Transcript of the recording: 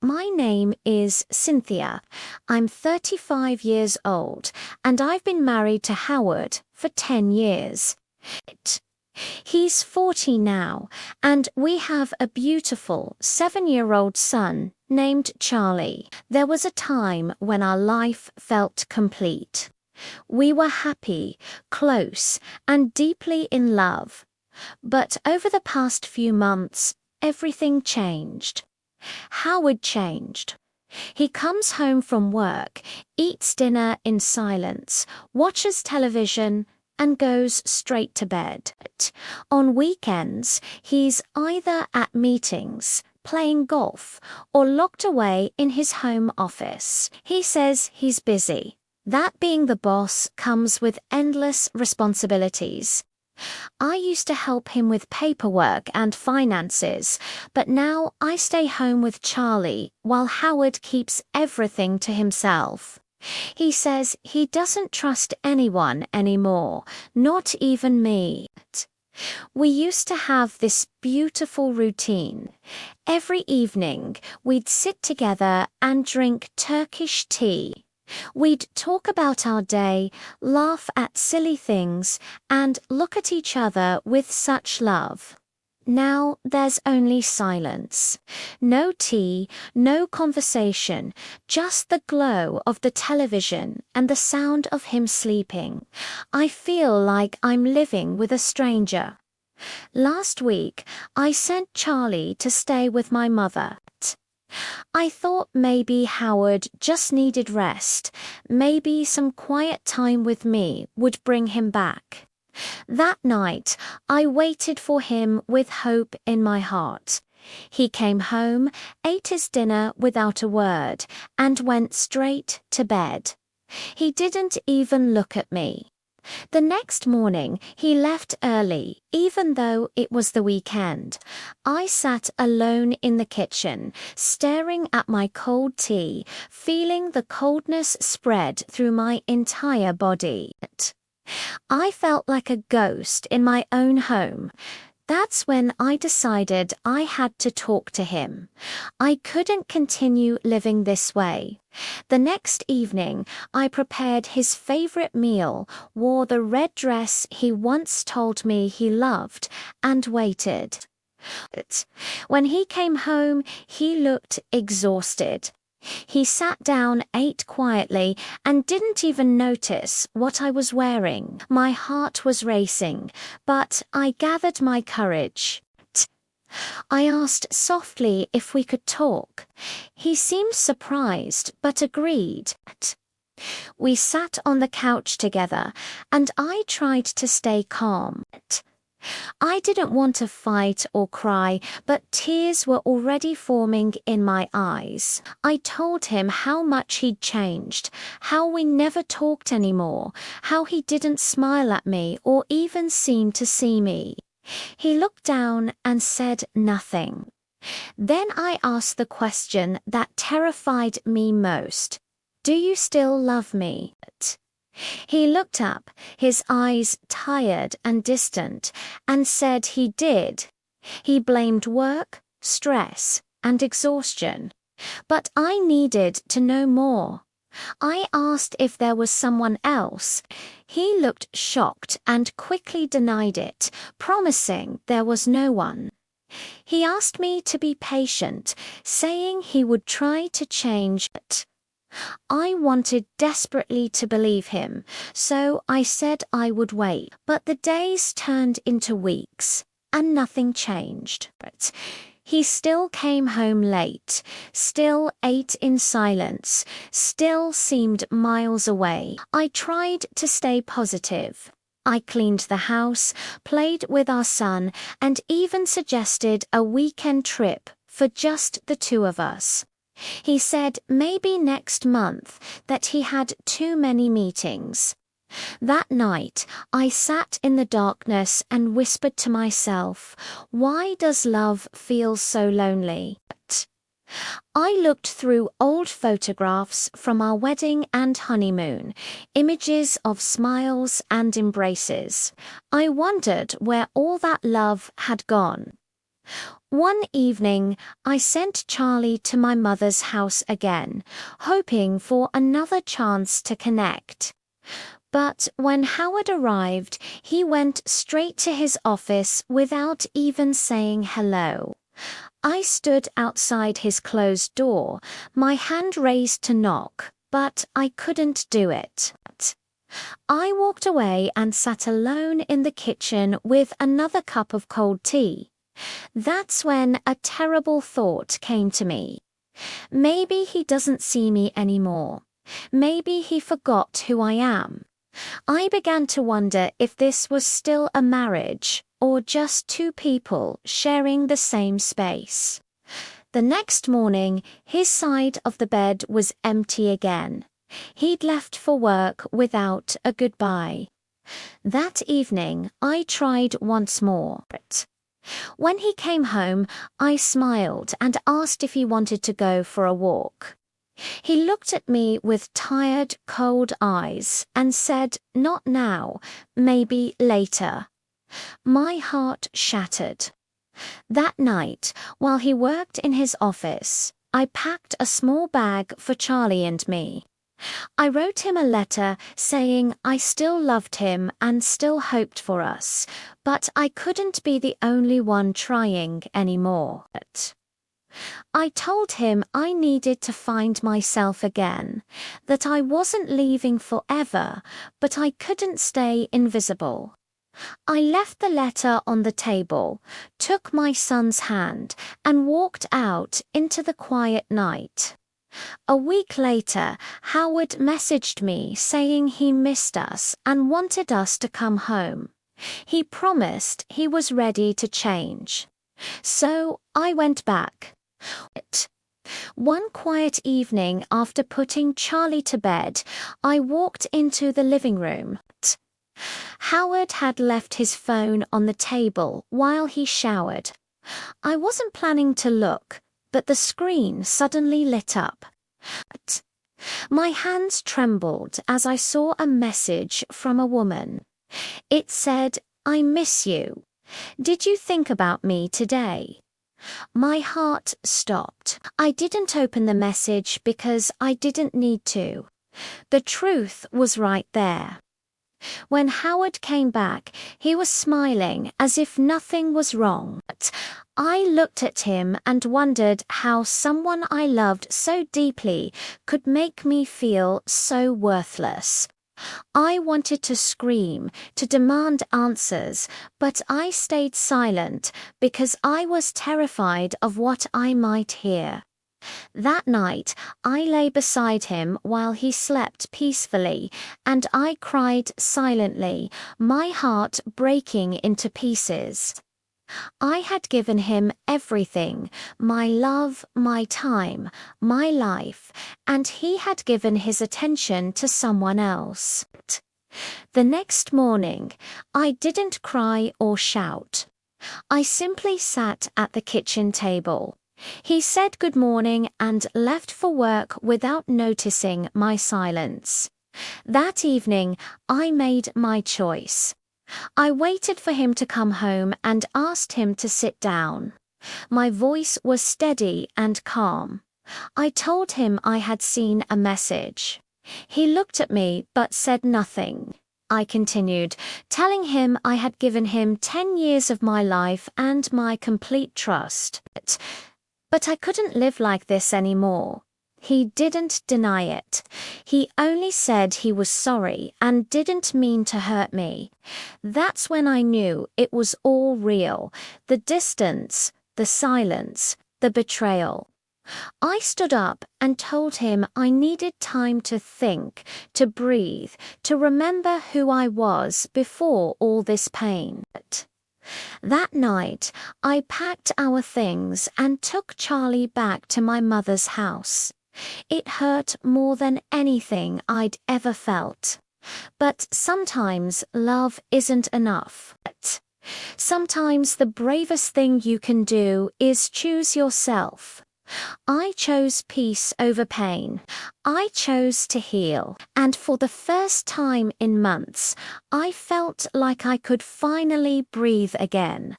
My name is Cynthia. I'm 35 years old, and I've been married to Howard for 10 years. He's 40 now, and we have a beautiful 7-year-old son named Charlie. There was a time when our life felt complete. We were happy, close, and deeply in love. But over the past few months, everything changed. Howard changed. He comes home from work, eats dinner in silence, watches television, and goes straight to bed. On weekends, he's either at meetings, playing golf, or locked away in his home office. He says he's busy. That being the boss comes with endless responsibilities. I used to help him with paperwork and finances, but now I stay home with Charlie while Howard keeps everything to himself. He says he doesn't trust anyone anymore, not even me. We used to have this beautiful routine. Every evening, we'd sit together and drink Turkish tea. We'd talk about our day, laugh at silly things, and look at each other with such love. Now there's only silence. No tea, no conversation, just the glow of the television and the sound of him sleeping. I feel like I'm living with a stranger. Last week, I sent Charlie to stay with my mother. I thought maybe Howard just needed rest. Maybe some quiet time with me would bring him back. That night, I waited for him with hope in my heart. He came home, ate his dinner without a word, and went straight to bed. He didn't even look at me. The next morning, he left early, even though it was the weekend. I sat alone in the kitchen, staring at my cold tea, feeling the coldness spread through my entire body. I felt like a ghost in my own home. That's when I decided I had to talk to him. I couldn't continue living this way. The next evening, I prepared his favorite meal, wore the red dress he once told me he loved, and waited. When he came home, he looked exhausted. He sat down, ate quietly, and didn't even notice what I was wearing. My heart was racing, but I gathered my courage. I asked softly if we could talk. He seemed surprised, but agreed. We sat on the couch together, and I tried to stay calm. I didn't want to fight or cry, but tears were already forming in my eyes. I told him how much he'd changed, how we never talked anymore, how he didn't smile at me or even seem to see me. He looked down and said nothing. Then I asked the question that terrified me most. Do you still love me? He looked up, his eyes tired and distant, and said he did. He blamed work, stress, and exhaustion. But I needed to know more. I asked if there was someone else. He looked shocked and quickly denied it, promising there was no one. He asked me to be patient, saying he would try to change it. I wanted desperately to believe him, so I said I would wait. But the days turned into weeks, and nothing changed. He still came home late, still ate in silence, still seemed miles away. I tried to stay positive. I cleaned the house, played with our son, and even suggested a weekend trip for just the two of us. He said maybe next month, that he had too many meetings. That night, I sat in the darkness and whispered to myself, why does love feel so lonely? I looked through old photographs from our wedding and honeymoon, images of smiles and embraces. I wondered where all that love had gone. One evening, I sent Charlie to my mother's house again, hoping for another chance to connect. But when Howard arrived, he went straight to his office without even saying hello. I stood outside his closed door, my hand raised to knock, but I couldn't do it. I walked away and sat alone in the kitchen with another cup of cold tea. That's when a terrible thought came to me. Maybe he doesn't see me anymore. Maybe he forgot who I am. I began to wonder if this was still a marriage or just two people sharing the same space. The next morning, his side of the bed was empty again. He'd left for work without a goodbye. That evening, I tried once more. When he came home, I smiled and asked if he wanted to go for a walk. He looked at me with tired, cold eyes and said, "Not now, maybe later." My heart shattered. That night, while he worked in his office, I packed a small bag for Charlie and me. I wrote him a letter saying I still loved him and still hoped for us, but I couldn't be the only one trying anymore. I told him I needed to find myself again, that I wasn't leaving forever, but I couldn't stay invisible. I left the letter on the table, took my son's hand, and walked out into the quiet night. A week later, Howard messaged me saying he missed us and wanted us to come home. He promised he was ready to change. So I went back. One quiet evening after putting Charlie to bed, I walked into the living room. Howard had left his phone on the table while he showered. I wasn't planning to look, but the screen suddenly lit up. My hands trembled as I saw a message from a woman. It said, "I miss you. Did you think about me today?" My heart stopped. I didn't open the message because I didn't need to. The truth was right there. When Howard came back, he was smiling as if nothing was wrong. I looked at him and wondered how someone I loved so deeply could make me feel so worthless. I wanted to scream, to demand answers, but I stayed silent because I was terrified of what I might hear. That night, I lay beside him while he slept peacefully, and I cried silently, my heart breaking into pieces. I had given him everything, my love, my time, my life, and he had given his attention to someone else. The next morning, I didn't cry or shout. I simply sat at the kitchen table. He said good morning and left for work without noticing my silence. That evening, I made my choice. I waited for him to come home and asked him to sit down. My voice was steady and calm. I told him I had seen a message. He looked at me but said nothing. I continued, telling him I had given him 10 years of my life and my complete trust. But I couldn't live like this anymore. He didn't deny it. He only said he was sorry and didn't mean to hurt me. That's when I knew it was all real. The distance, the silence, the betrayal. I stood up and told him I needed time to think, to breathe, to remember who I was before all this pain. That night, I packed our things and took Charlie back to my mother's house. It hurt more than anything I'd ever felt. But sometimes love isn't enough. Sometimes the bravest thing you can do is choose yourself. I chose peace over pain. I chose to heal. And for the first time in months, I felt like I could finally breathe again.